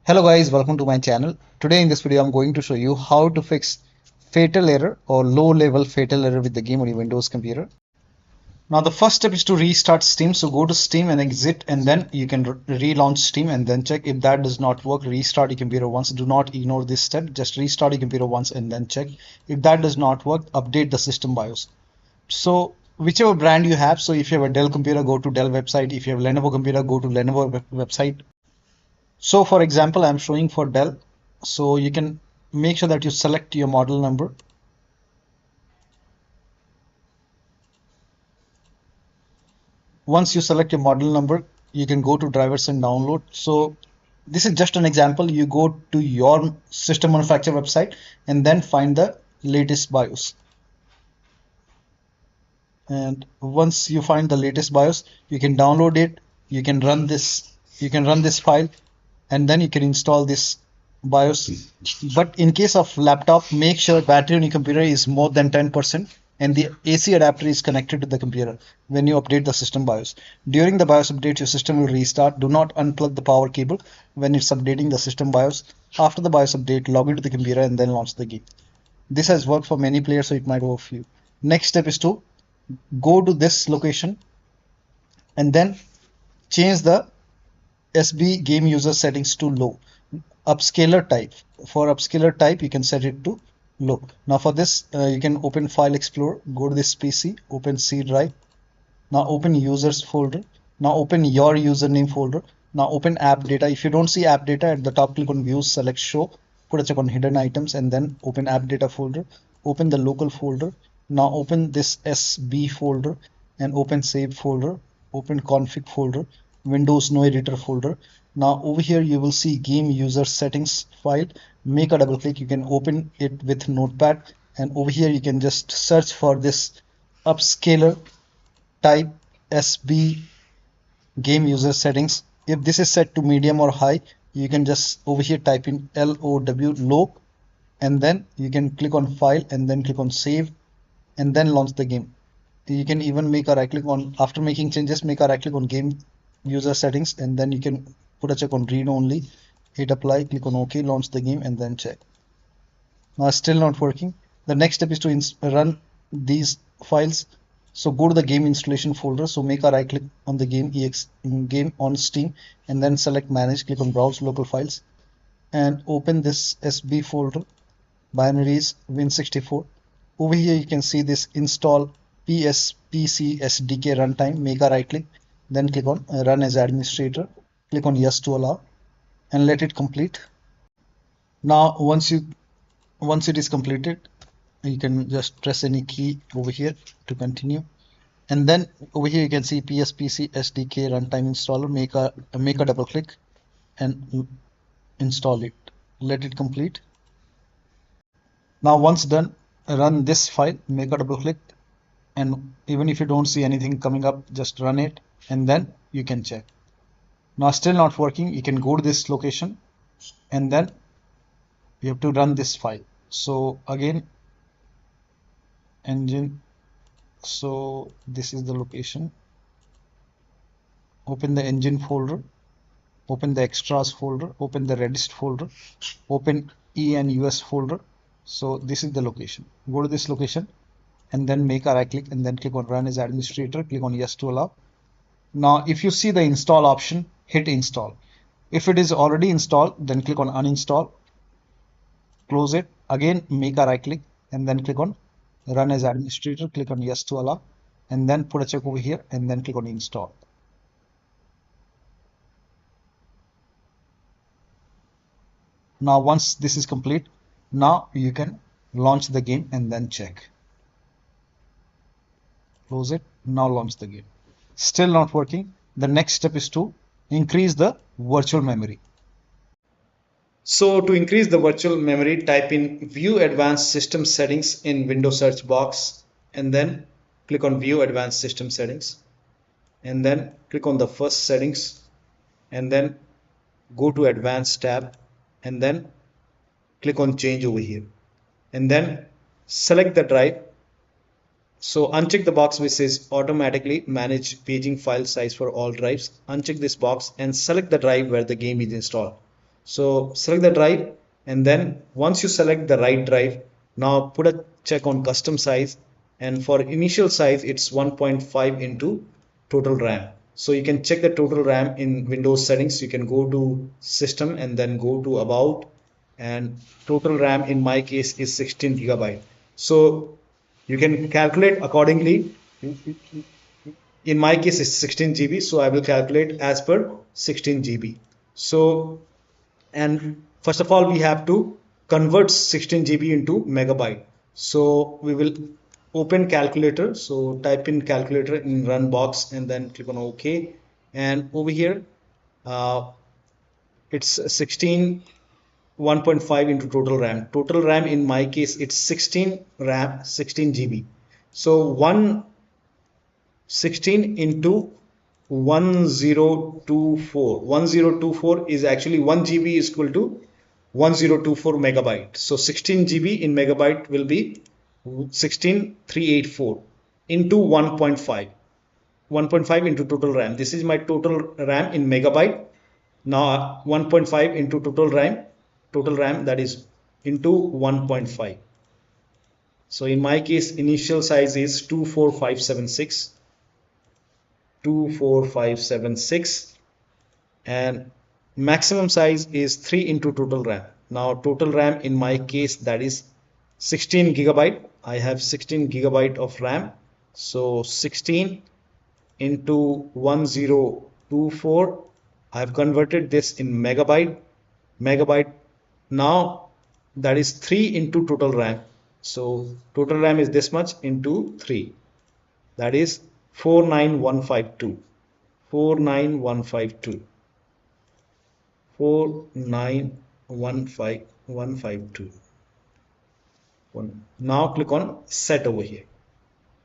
Hello guys, welcome to my channel. Today in this video I'm going to show you how to fix fatal error or low level fatal error with the game on your Windows computer. Now the first step is to restart Steam. So go to Steam and exit, and then you can relaunch Steam and then check. If that does not work, restart your computer once. Do not ignore this step, just restart your computer once and then check. If that does not work, update the system BIOS. So whichever brand you have, so if you have a Dell computer, go to Dell website. If you have a Lenovo computer, go to Lenovo website. So for example, I'm showing for Dell. So you can make sure that you select your model number. Once you select your model number, you can go to drivers and download. So this is just an example. You go to your system manufacturer website and then find the latest BIOS. And once you find the latest BIOS, you can download it. You can run this file, and then you can install this BIOS. But in case of laptop, make sure battery on your computer is more than 10% and the AC adapter is connected to the computer when you update the system BIOS. During the BIOS update, your system will restart. Do not unplug the power cable when it's updating the system BIOS. After the BIOS update, log into the computer and then launch the game. This has worked for many players, so it might work for you. Next step is to go to this location and then change the SB game user settings to low. UpscalerType. For UpscalerType, you can set it to low. Now for this, you can open File Explorer, go to this PC, open C drive. Now open users folder. Now open your username folder. Now open AppData. If you don't see AppData, at the top click on Views, select Show, put a check on Hidden Items, and then open AppData folder. Open the local folder. Now open this SB folder and open Save folder. Open Config folder. WindowsNoEditor folder. Now over here you will see GameUserSettings file. Make a double click. You can open it with Notepad, and over here you can just search for this UpscalerType SB GameUserSettings. If this is set to medium or high, you can just over here type in low, and then you can click on File and then click on Save and then launch the game. You can even make a right click on, after making changes, make a right click on Game User Settings, and then you can put a check on Read Only, hit Apply, click on OK, launch the game, and then check. Now it's still not working. The next step is to run these files. So go to the game installation folder. So make a right click on the game on Steam, and then select Manage, click on Browse Local Files, and open this SB folder, binaries Win64. Over here you can see this install PsPcSdkRuntime. Make a right click, then click on Run as Administrator, click on Yes to allow, and let it complete. Now once it is completed, you can just press any key over here to continue, and then over here you can see PsPcSdkRuntimeInstaller. Make a double click and install it. Let it complete. Now once done, run this file, make a double click, and even if you don't see anything coming up, just run it and then you can check. Now still not working, you can go to this location and then you have to run this file. So again, engine, so this is the location. Open the engine folder, open the extras folder, open the redist folder, open ENUS folder. So this is the location. Go to this location and then make a right click and then click on Run as Administrator, click on Yes to allow. Now if you see the install option, hit install. If it is already installed, then click on uninstall, close it. Again, make a right click and then click on Run as Administrator, click on Yes to allow, and then put a check over here and then click on install. Now once this is complete, now you can launch the game and then check. Close it. Now launch the game. Still not working. The next step is to increase the virtual memory. So to increase the virtual memory, type in View Advanced System Settings in Windows search box, and then click on View Advanced System Settings, and then click on the first settings, and then go to Advanced tab, and then click on Change over here, and then select the drive. So uncheck the box which says automatically manage paging file size for all drives. Uncheck this box and select the drive where the game is installed. So select the drive, and then once you select the right drive, now put a check on custom size, and for initial size it's 1.5 into total RAM. So you can check the total RAM in Windows settings. You can go to system and then go to about, and total RAM in my case is 16 gigabyte. So you can calculate accordingly. In my case it's 16 GB, so I will calculate as per 16 GB. So, and first of all we have to convert 16 GB into megabyte. So we will open calculator, so type in calculator in run box and then click on OK, and over here it's 16 1.5 into total RAM. Total RAM in my case it's 16 RAM 16 GB. So 116 into 1024 is actually 1 GB is equal to 1024 megabyte. So 16 GB in megabyte will be 16384 into 1.5 into total RAM. This is my total RAM in megabyte. Now 1.5 into total RAM, that is into 1.5. So in my case initial size is 24576 and maximum size is 3 into total RAM. Now total RAM in my case, that is 16 gigabyte. I have 16 gigabyte of RAM. So 16 into 1024, I have converted this in megabyte. Now that is 3 into total RAM. So total RAM is this much into 3, that is 49152. 4915152. Now click on set over here,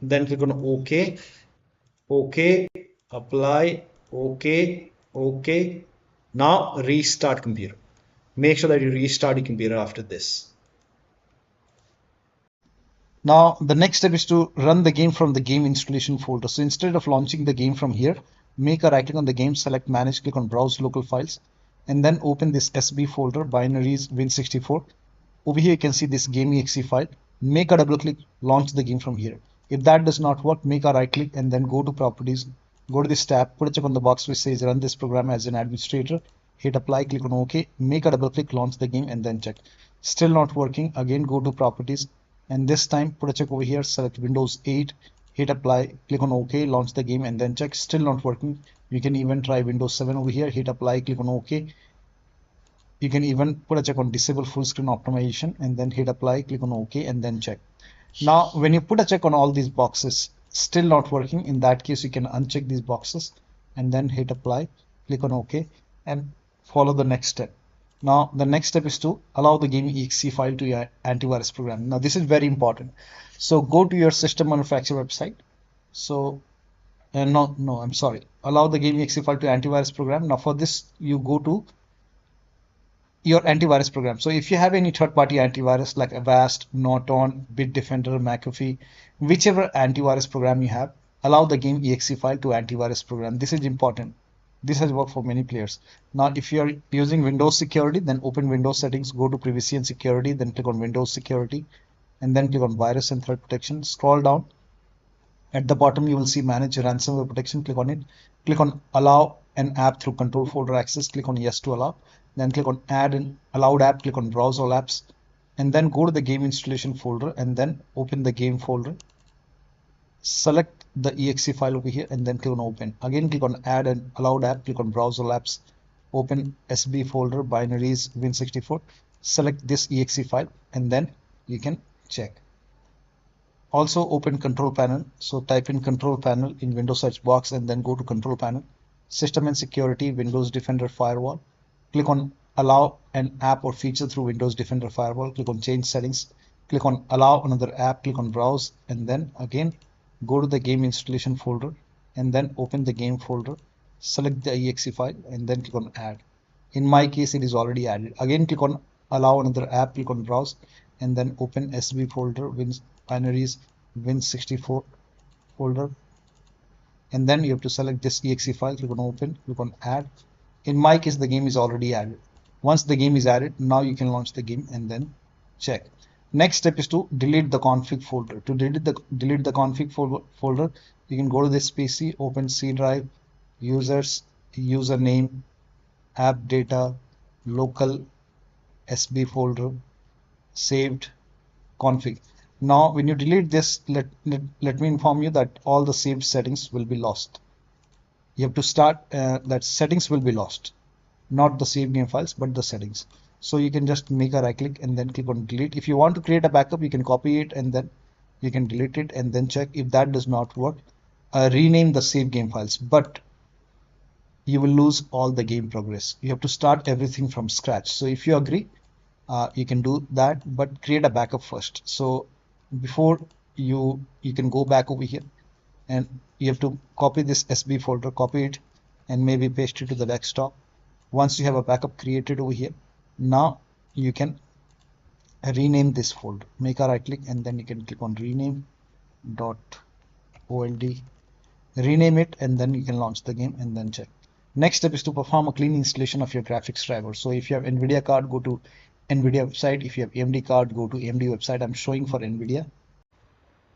then click on OK, apply, OK. Now restart computer. Make sure that you restart your computer after this. Now the next step is to run the game from the game installation folder. So instead of launching the game from here, make a right click on the game, select manage, click on browse local files, and then open this SB folder, binaries Win64. Over here you can see this game.exe file. Make a double click, launch the game from here. If that does not work, make a right click and then go to properties, go to this tab, put a check on the box which says run this program as an administrator, hit apply, click on OK, make a double click, launch the game and then check. Still not working, again go to properties, and this time put a check over here, select Windows 8, hit apply, click on OK, launch the game and then check. Still not working. You can even try Windows 7 over here, hit apply, click on OK. You can even put a check on disable full screen optimization and then hit apply, click on OK and then check. Now when you put a check on all these boxes, still not working, in that case you can uncheck these boxes and then hit apply, click on OK and follow the next step. Now the next step is to allow the game.exe file to your antivirus program. Now this is very important. So go to your system manufacturer website. So I'm sorry, allow the game.exe file to antivirus program. Now for this you go to your antivirus program. So if you have any third-party antivirus like Avast, Norton, Bitdefender, McAfee, whichever antivirus program you have, allow the game.exe file to antivirus program. This is important. This has worked for many players. Now if you are using Windows security, then open Windows settings, go to privacy and security, then click on Windows security and then click on virus and threat protection. Scroll down. At the bottom you will see manage ransomware protection. Click on it. Click on allow an app through control folder access. Click on yes to allow. Then click on add an allowed app. Click on browse all apps and then go to the game installation folder and then open the game folder. Select the exe file over here and then click on open. Again click on add an allowed app, click on browse all apps, open SB folder, binaries Win64, select this exe file and then you can check. Also open control panel. So type in control panel in Windows search box and then go to control panel, system and security, Windows Defender firewall. Click on allow an app or feature through Windows Defender firewall. Click on change settings. Click on allow another app. Click on browse and then again go to the game installation folder and then open the game folder. Select the exe file and then click on add. In my case it is already added. Again click on allow another app. Click on browse and then open SB folder, binaries Win64 folder, and then you have to select this exe file. Click on open. Click on add. In my case the game is already added. Once the game is added, now you can launch the game and then check. Next step is to delete the config folder. To delete the config folder, you can go to this PC, open C drive, users, username, AppData, local SB folder, saved, config. Now when you delete this, let me inform you that all the saved settings will be lost. You have to start that settings will be lost, not the save game files but the settings. So you can just make a right click and then click on delete. If you want to create a backup, you can copy it and then you can delete it and then check. If that does not work, rename the save game files, but you will lose all the game progress. You have to start everything from scratch. So if you agree, you can do that, but create a backup first. So before you can go back over here and you have to copy this SB folder, copy it and maybe paste it to the desktop. Once you have a backup created over here, now you can rename this folder. Make a right click and then you can click on rename .old, rename it, and then you can launch the game and then check. Next step is to perform a clean installation of your graphics driver. So if you have NVIDIA card, go to NVIDIA website. If you have AMD card, go to AMD website. I'm showing for NVIDIA.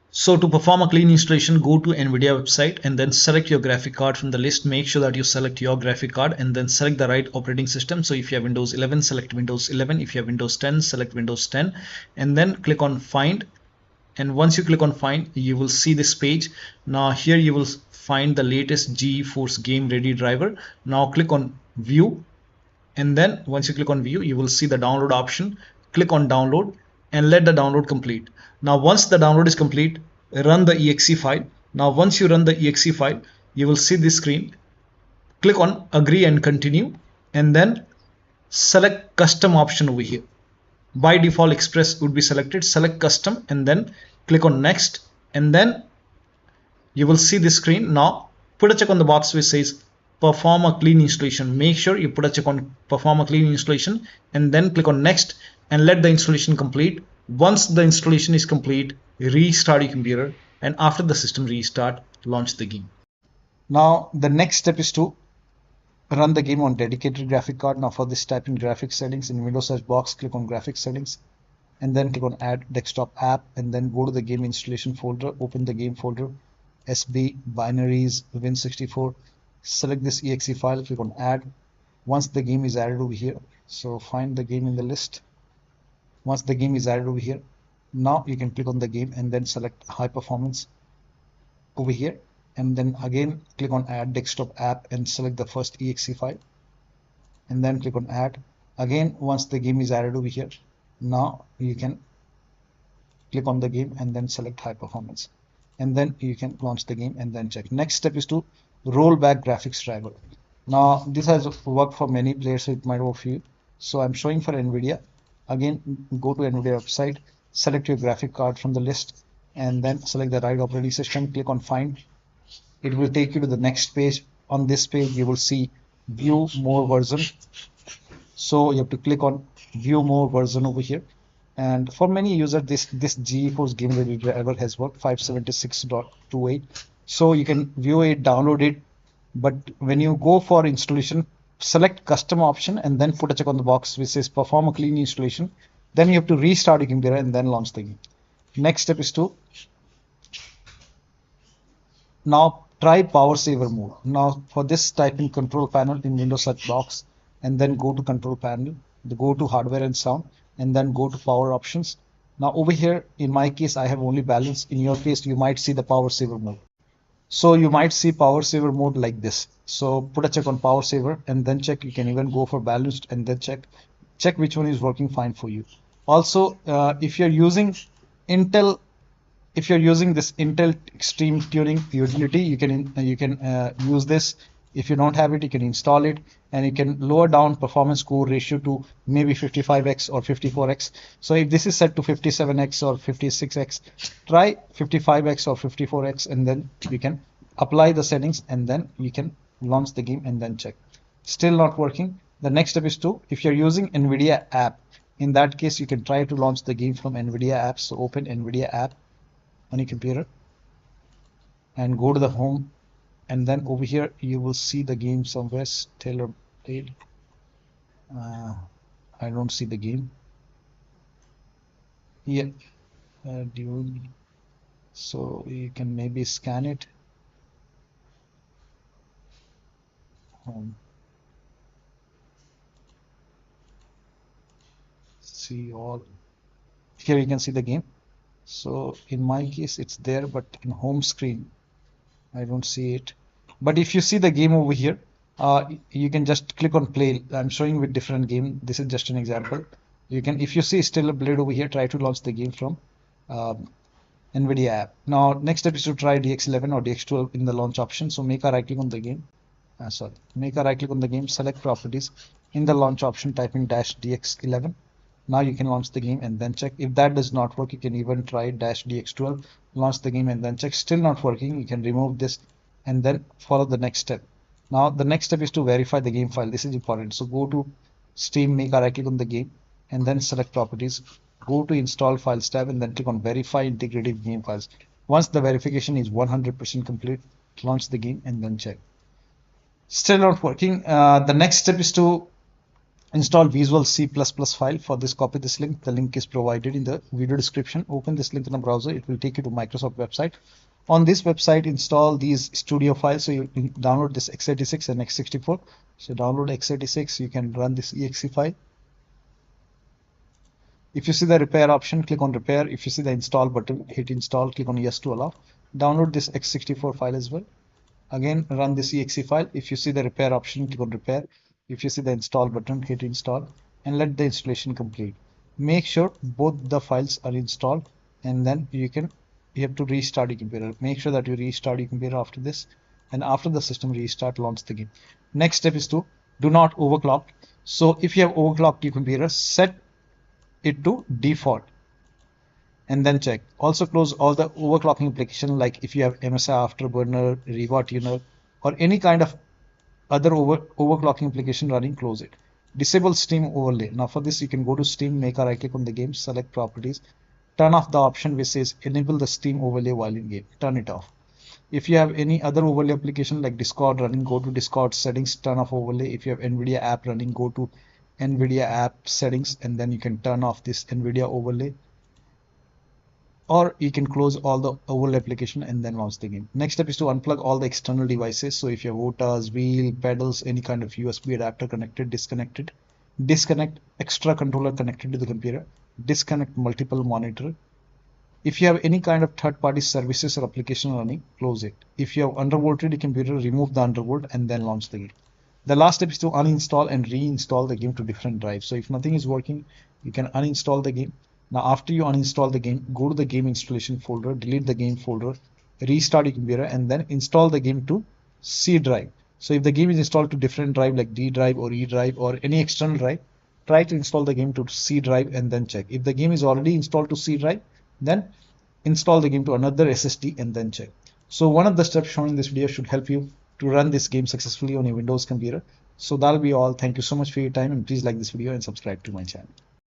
So to perform a clean installation, go to NVIDIA website and then select your graphic card from the list. Make sure that you select your graphic card and then select the right operating system. So if you have Windows 11, select Windows 11. If you have Windows 10, select Windows 10 and then click on find. And once you click on find, you will see this page. Now here you will find the latest GeForce Game Ready driver. Now click on view, and then once you click on view, you will see the download option. Click on download and let the download complete. Now once the download is complete, run the exe file. Now once you run the exe file, you will see this screen. Click on agree and continue and then select custom option over here. By default Express would be selected. Select custom and then click on next, and then you will see this screen. Now put a check on the box which says perform a clean installation. Make sure you put a check on perform a clean installation and then click on next and let the installation complete. Once the installation is complete, restart your computer, and after the system restart, launch the game. Now the next step is to run the game on dedicated graphic card. Now for this, type in graphics settings in Windows search box, click on graphics settings and then click on add desktop app and then go to the game installation folder, open the game folder, SB, binaries, Win64, select this exe file, click on add. Once the game is added over here, so find the game in the list. Once the game is added over here, now you can click on the game and then select high performance over here. And then again click on add desktop app and select the first exe file and then click on add. Again, once the game is added over here, now you can click on the game and then select high performance and then you can launch the game and then check. Next step is to roll back graphics driver. Now this has worked for many players, so it might work for you. So I'm showing for NVIDIA. Again, go to NVIDIA website, select your graphic card from the list and then select the right operating system, click on find. It will take you to the next page. On this page you will see view more version, so you have to click on view more version over here. And for many users, this GeForce Game Ready driver has worked 576.28, so you can view it, download it. But when you go for installation, select custom option and then put a check on the box which says perform a clean installation. Then you have to restart your computer and then launch the game. Next step is to now try power saver mode. Now for this, type in control panel in Windows search box and then go to control panel, go to hardware and sound and then go to power options. Now over here, in my case, I have only balance. In your case, you might see the power saver mode. So you might see power saver mode like this. So put a check on power saver and then check. You can even go for balanced and then check which one is working fine for you. Also, if you're using Intel, if you're using this Intel Extreme Tuning utility, you can use this. If you don't have it, you can install it and you can lower down performance core ratio to maybe 55x or 54x. So if this is set to 57x or 56x, try 55x or 54x and then you can apply the settings and then you can launch the game and then check. Still not working. The next step is to, if you're using NVIDIA app, in that case you can try to launch the game from NVIDIA apps. So open NVIDIA app on your computer and go to the home, and then over here you will see the game somewhere, StellarBlade I don't see the game. Yeah, so you can maybe scan it. See all. Here you can see the game. So in my case, it's there, but in home screen, I don't see it. But if you see the game over here, you can just click on play. I'm showing with different game. This is just an example. You can, if you see StellarBlade over here, try to launch the game from um, NVIDIA app. Now, next step is to try DX11 or DX12 in the launch option. So make a right click on the game. Make a right click on the game, select properties. In the launch option, type in -DX11. Now you can launch the game and then check. If that does not work, you can even try -DX12, launch the game and then check. Still not working, you can remove this and then follow the next step. Now the next step is to verify the game file. This is important. So go to Steam, make a right click on the game and then select properties. Go to install files tab and then click on verify integrated game files. Once the verification is 100% complete, launch the game and then check. Still not working. The next step is to install Visual C++ file. For this, copy this link. The link is provided in the video description. Open this link in a browser. It will take you to Microsoft website. On this website, install these studio files. So you download this x86 and x64. So download x86. You can run this exe file. If you see the repair option, click on repair. If you see the install button, hit install. Click on yes to allow. Download this x64 file as well. Again, run this exe file. If you see the repair option, click on repair. If you see the install button, hit install and let the installation complete. Make sure both the files are installed and then you have to restart your computer. Make sure that you restart your computer after this, and after the system restart, launch the game. Next step is to do not overclock. So if you have overclocked your computer, set it to default and then check. Also close all the overclocking application, like if you have MSI Afterburner, Riva Tuner, or any kind of other overclocking application running, close it. Disable Steam overlay. Now for this, you can go to Steam, make a right click on the game, select properties, turn off the option which says enable the Steam overlay while in game. Turn it off. If you have any other overlay application like Discord running, go to Discord settings, turn off overlay. If you have NVIDIA app running, go to NVIDIA app settings and then you can turn off this NVIDIA overlay, or you can close all the overlay application and then launch the game. Next step is to unplug all the external devices. So if you have OTAs, wheel, pedals, any kind of USB adapter connected, disconnected. Disconnect extra controller connected to the computer. Disconnect multiple monitor. If you have any kind of third-party services or application running, close it. If you have undervolted your computer, remove the undervolt and then launch the game. The last step is to uninstall and reinstall the game to different drives. So if nothing is working, you can uninstall the game. Now after you uninstall the game, go to the game installation folder, delete the game folder, restart your computer and then install the game to C drive. So if the game is installed to different drive like D drive or E drive or any external drive, try to install the game to C drive and then check. If the game is already installed to C drive, then install the game to another SSD and then check. So one of the steps shown in this video should help you to run this game successfully on your Windows computer. So that'll be all. Thank you so much for your time and please like this video and subscribe to my channel.